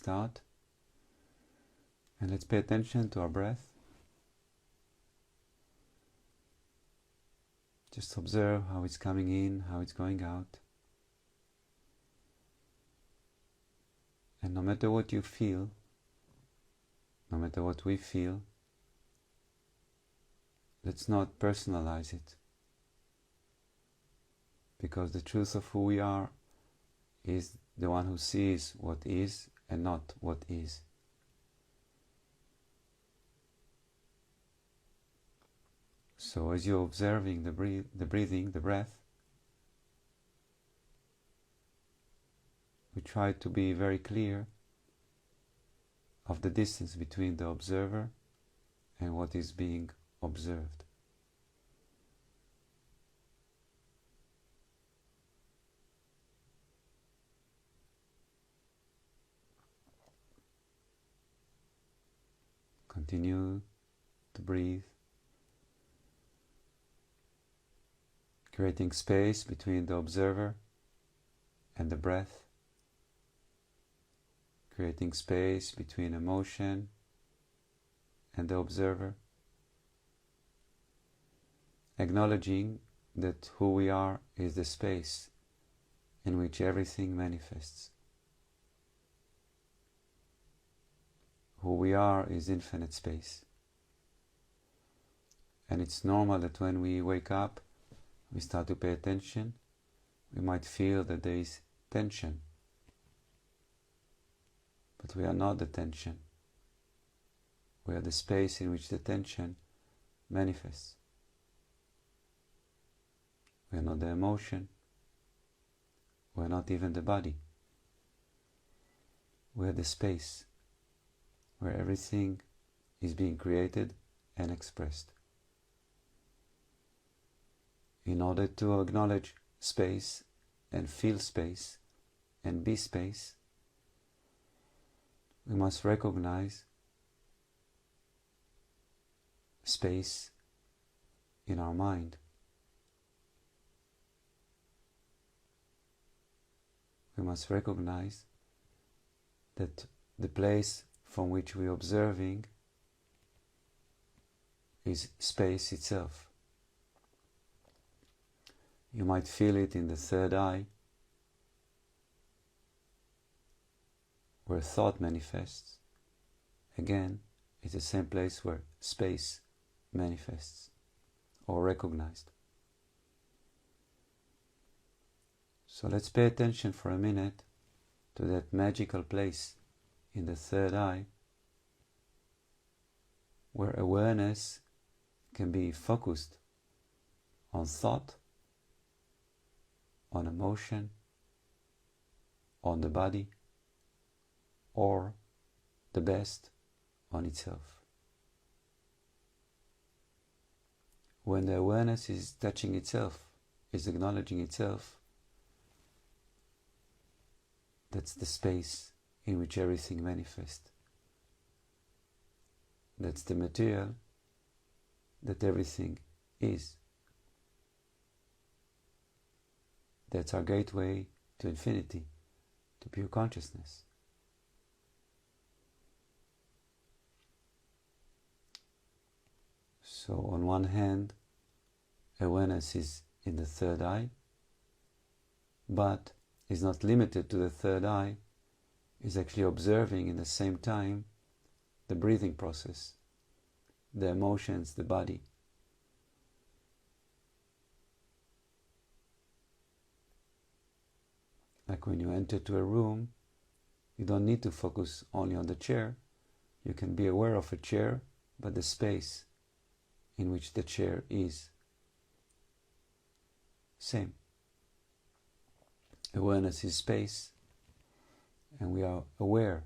start. And let's pay attention to our breath. Just observe how it's coming in, how it's going out. And no matter what you feel, no matter what we feel, let's not personalize it. Because the truth of who we are is the one who sees what is and not what is. So as you're observing the breathing, the breath, we try to be very clear of the distance between the observer and what is being observed. Continue to breathe, creating space between the observer and the breath, creating space between emotion and the observer, acknowledging that who we are is the space in which everything manifests. Who we are is infinite space. And it's normal that when we wake up, we start to pay attention, we might feel that there is tension. But we are not the tension. We are the space in which the tension manifests. We are not the emotion. We are not even the body. We are the space where everything is being created and expressed. In order to acknowledge space and feel space and be space, we must recognize space in our mind. We must recognize that the place from which we are observing is space itself. You might feel it in the third eye, where thought manifests. Again, it's the same place where space manifests or recognized. So let's pay attention for a minute to that magical place in the third eye where awareness can be focused on thought, on emotion, on the body, or the best, on itself. When the awareness is touching itself, is acknowledging itself, that's the space in which everything manifests. That's the material that everything is. That's our gateway to infinity, to pure consciousness. So on one hand, awareness is in the third eye, but is not limited to the third eye, is actually observing in the same time the breathing process, the emotions, the body. Like when you enter to a room, you don't need to focus only on the chair. You can be aware of a chair, but the space in which the chair is. Same. Awareness is space, and we are aware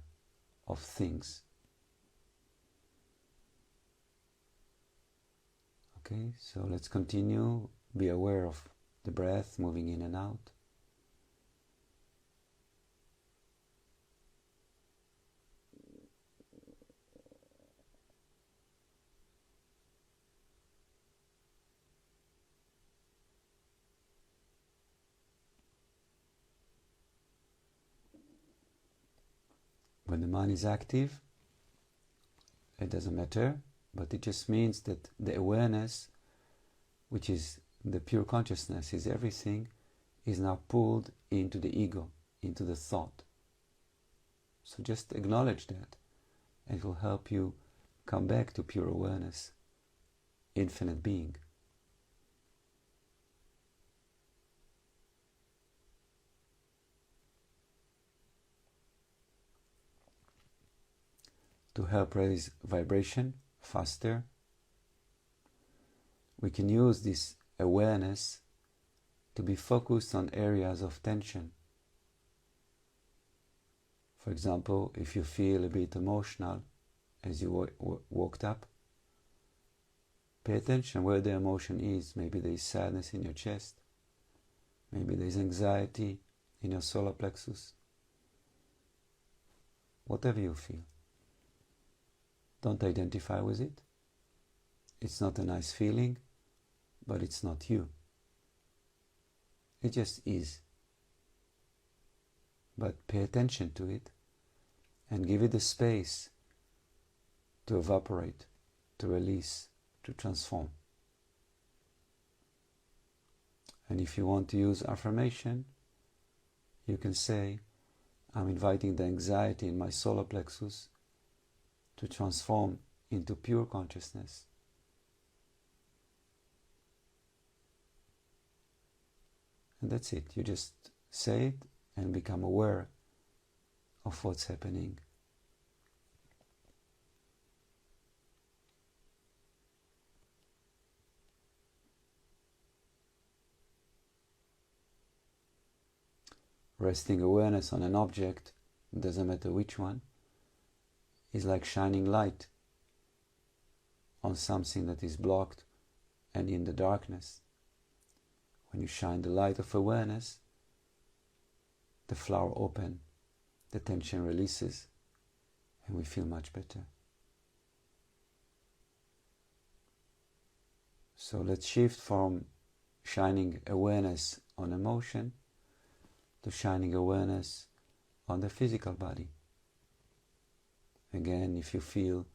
of things. Okay, so let's continue. Be aware of the breath moving in and out. When the mind is active, it doesn't matter, but it just means that the awareness, which is the pure consciousness, is everything, is now pulled into the ego, into the thought. So just acknowledge that, and it will help you come back to pure awareness, infinite being. To help raise vibration faster, we can use this awareness to be focused on areas of tension. For example, if you feel a bit emotional as you walked up, pay attention where the emotion is. Maybe there is sadness in your chest. Maybe there is anxiety in your solar plexus. Whatever you feel. Don't identify with it. It's not a nice feeling, but it's not you. It just is. But pay attention to it and give it the space to evaporate, to release, to transform. And if you want to use affirmation, you can say, I'm inviting the anxiety in my solar plexus to transform into pure consciousness. And that's it. You just say it and become aware of what's happening. Resting awareness on an object, doesn't matter which one, is like shining light on something that is blocked and in the darkness. When you shine the light of awareness, the flower opens, the tension releases, and we feel much better. So let's shift from shining awareness on emotion to shining awareness on the physical body. Again, if you feel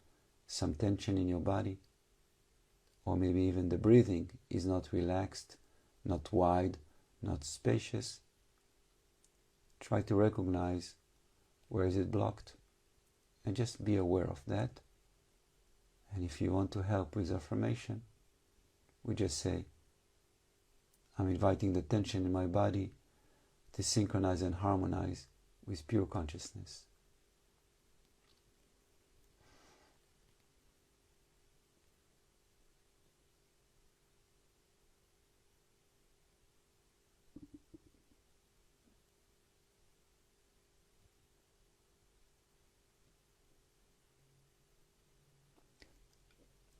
some tension in your body, or maybe even the breathing is not relaxed, not wide, not spacious, try to recognize where is it blocked and just be aware of that. And if you want to help with affirmation, we just say, I'm inviting the tension in my body to synchronize and harmonize with pure consciousness.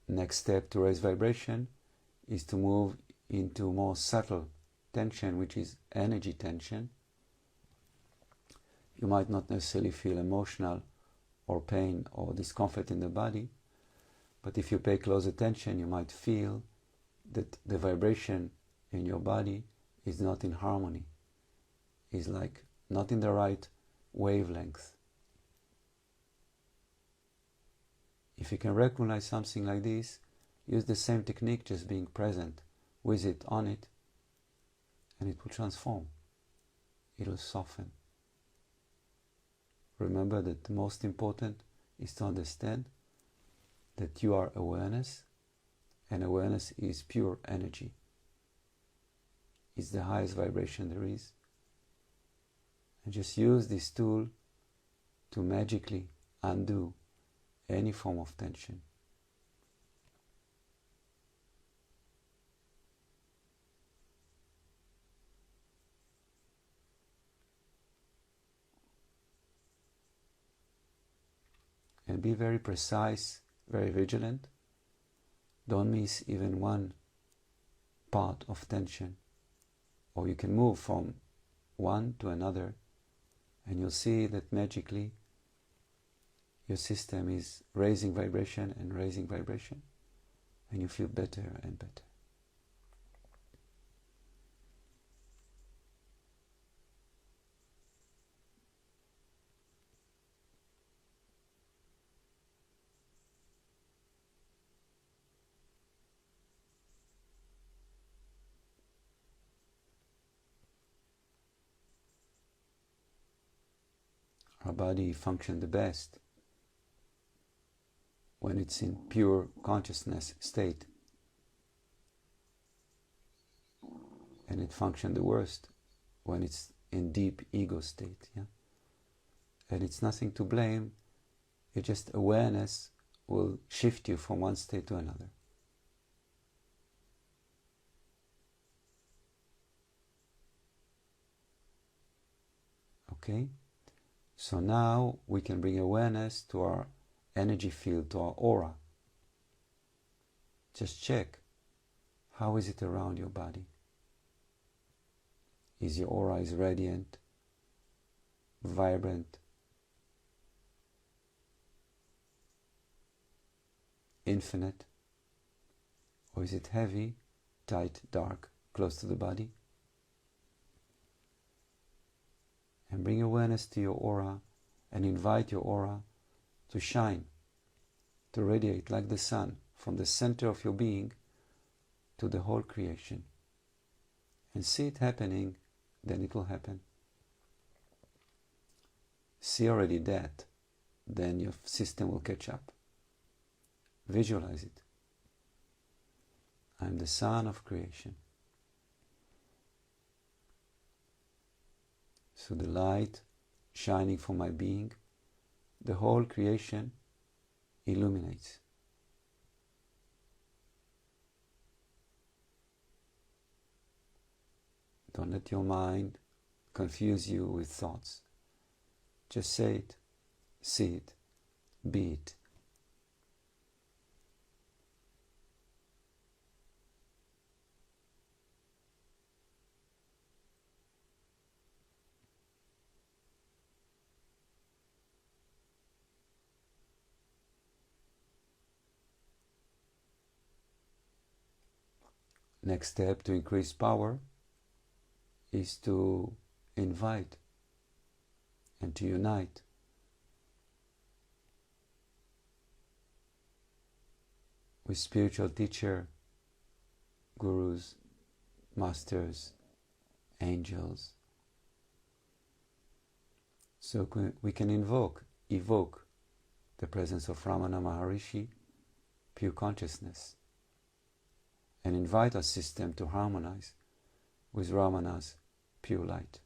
Next step to raise vibration is to move into more subtle tension, which is energy tension. You might not necessarily feel emotional or pain or discomfort in the body, but if you pay close attention, you might feel that the vibration in your body is not in harmony, is like not in the right wavelength. If you can recognize something like this, use the same technique, just being present with it, on it, and it will transform. It will soften. Remember that the most important is to understand that you are awareness, and awareness is pure energy. It's the highest vibration there is. And just use this tool to magically undo any form of tension. And be very precise, very vigilant. Don't miss even one part of tension. Or you can move from one to another, and you'll see that magically your system is raising vibration, and you feel better and better. Our body functions the best when it's in pure consciousness state, and it functions the worst when it's in deep ego state. Yeah? And it's nothing to blame, it's just awareness will shift you from one state to another. Okay? So now we can bring awareness to our energy field, to our aura. Just check, how is it around your body? Is your aura radiant, vibrant, infinite? Or is it heavy, tight, dark, close to the body? And bring awareness to your aura and invite your aura to shine, to radiate like the sun from the center of your being to the whole creation. And see it happening, then it will happen. See already that, then your system will catch up. Visualize it. I am the sun of creation. So the light shining from my being, the whole creation illuminates. Don't let your mind confuse you with thoughts. Just say it, see it, be it. Next step to increase power is to invite and to unite with spiritual teacher, gurus, masters, angels. So we can evoke the presence of Ramana Maharishi, pure consciousness, and invite our system to harmonize with Ramana's pure light.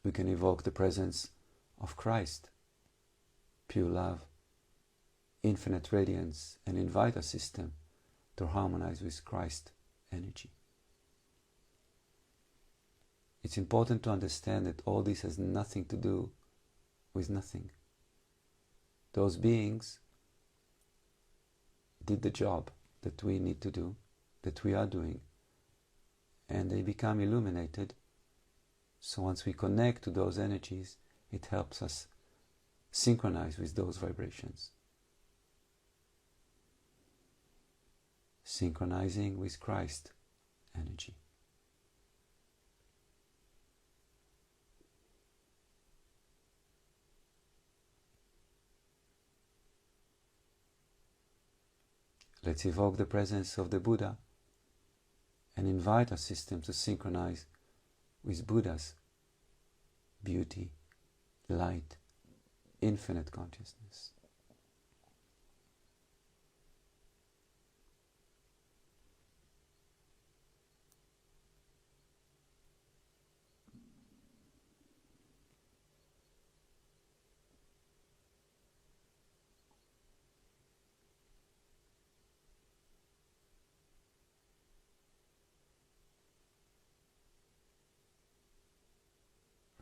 We can evoke the presence of Christ, pure love, infinite radiance, and invite our system to harmonize with Christ energy. It's important to understand that all this has nothing to do with nothing. Those beings did the job that we need to do, that we are doing, and they become illuminated. So once we connect to those energies, it helps us synchronize with those vibrations. Synchronizing with Christ energy. Let's evoke the presence of the Buddha and invite our system to synchronize with Buddha's beauty, light, infinite consciousness.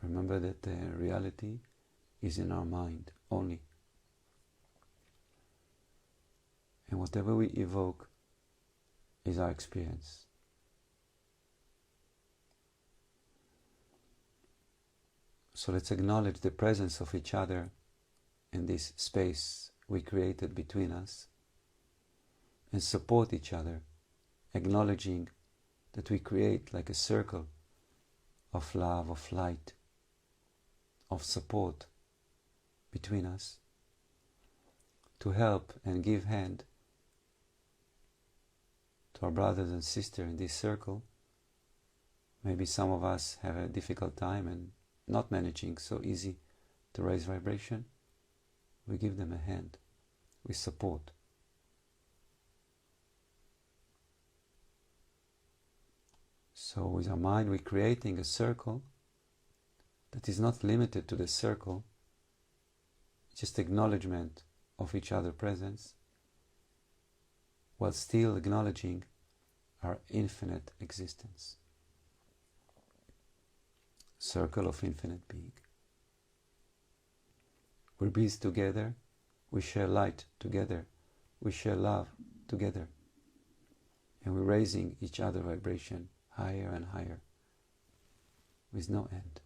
Remember that the reality is in our mind only. And whatever we evoke is our experience. So let's acknowledge the presence of each other in this space we created between us and support each other, acknowledging that we create like a circle of love, of light, of support between us, to help and give hand to our brothers and sisters in this circle. Maybe some of us have a difficult time and not managing so easy to raise vibration. We give them a hand, we support. So with our mind we're creating a circle that is not limited to the circle, just acknowledgement of each other's presence, while still acknowledging our infinite existence. Circle of infinite being. We breathe together, we share light together, we share love together, and we're raising each other's vibration higher and higher with no end.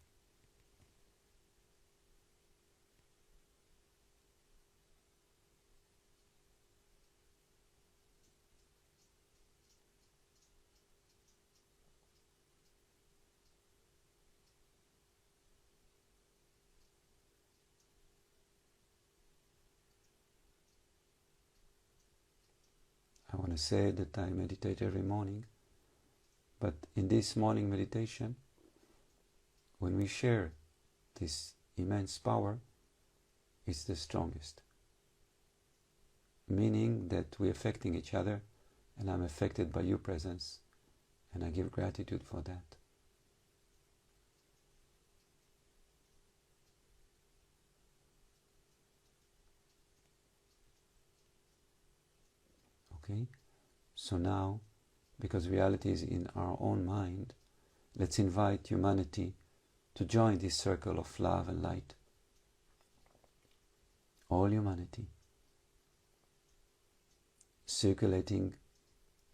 I want to say that I meditate every morning, but in this morning meditation, when we share this immense power, it's the strongest. Meaning that we're affecting each other, and I'm affected by your presence, and I give gratitude for that. Okay? So now, because reality is in our own mind, let's invite humanity to join this circle of love and light. All humanity, circulating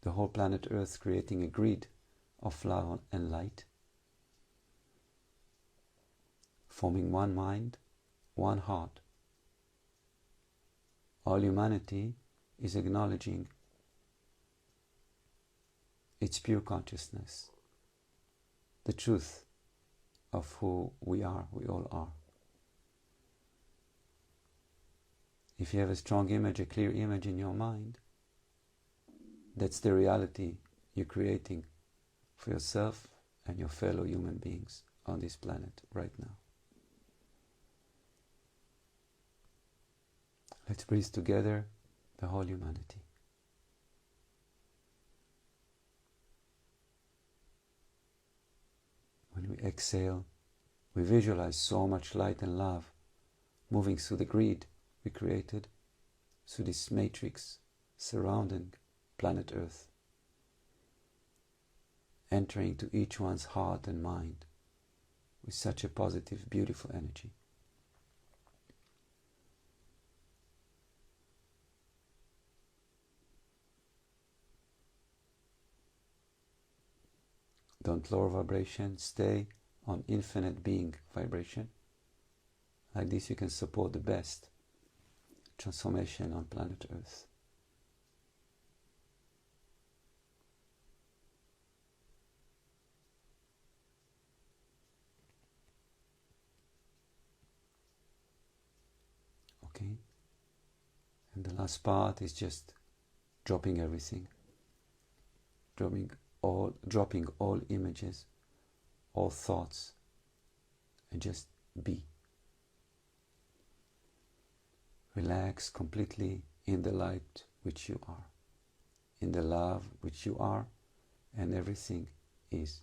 the whole planet Earth, creating a grid of love and light, forming one mind, one heart. All humanity is acknowledging its pure consciousness, the truth of who we are, we all are. If you have a strong image, a clear image in your mind, that's the reality you're creating for yourself and your fellow human beings on this planet right now. Let's breathe together, the whole humanity. When we exhale, we visualize so much light and love moving through the grid we created, through this matrix surrounding planet Earth, entering to each one's heart and mind with such a positive, beautiful energy. Don't lower vibration, stay on infinite being vibration. Like this you can support the best transformation on planet Earth. Okay? And the last part is just dropping everything. Dropping all images, all thoughts, and just be. Relax completely in the light which you are, in the love which you are, and everything is.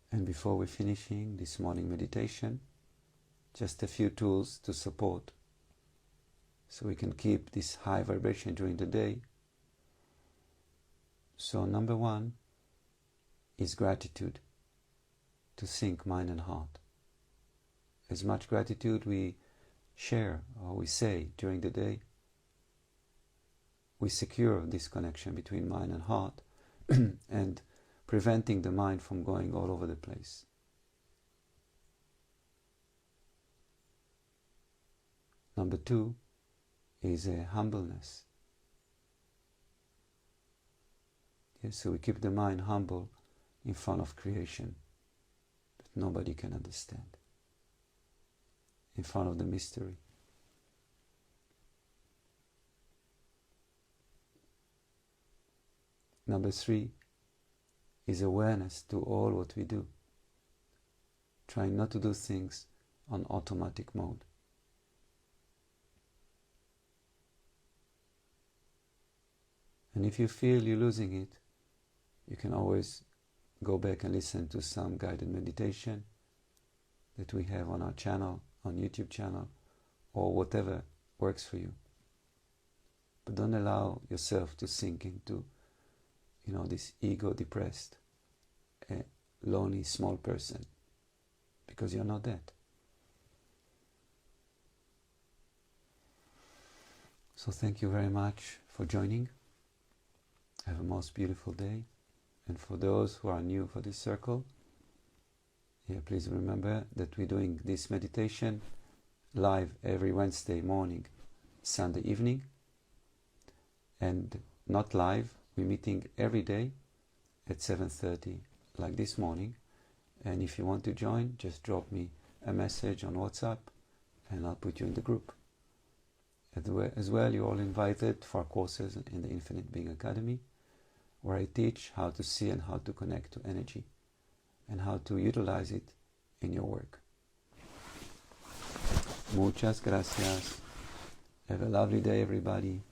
And before we're finishing this morning meditation, just a few tools to support so we can keep this high vibration during the day. So number one is gratitude, to sync mind and heart. as much gratitude we share or we say during the day, we secure this connection between mind and heart and preventing the mind from going all over the place. Number 2 is a humbleness. Yes, so we keep the mind humble in front of creation that nobody can understand, in front of the mystery. Number 3 is awareness to all what we do, trying not to do things on automatic mode. And if you feel you're losing it, you can always go back and listen to some guided meditation that we have on our channel, on YouTube channel, or whatever works for you. But don't allow yourself to sink into, this ego-depressed, lonely, small person, because you're not that. So thank you very much for joining. Have a most beautiful day. And for those who are new for this circle, please remember that we're doing this meditation live every Wednesday morning, Sunday evening, and not live. We're meeting every day at 7:30, like this morning. And if you want to join, just drop me a message on WhatsApp and I'll put you in the group. As well, you're all invited for courses in the Infinite Being Academy, where I teach how to see and how to connect to energy and how to utilize it in your work. Muchas gracias. Have a lovely day, everybody.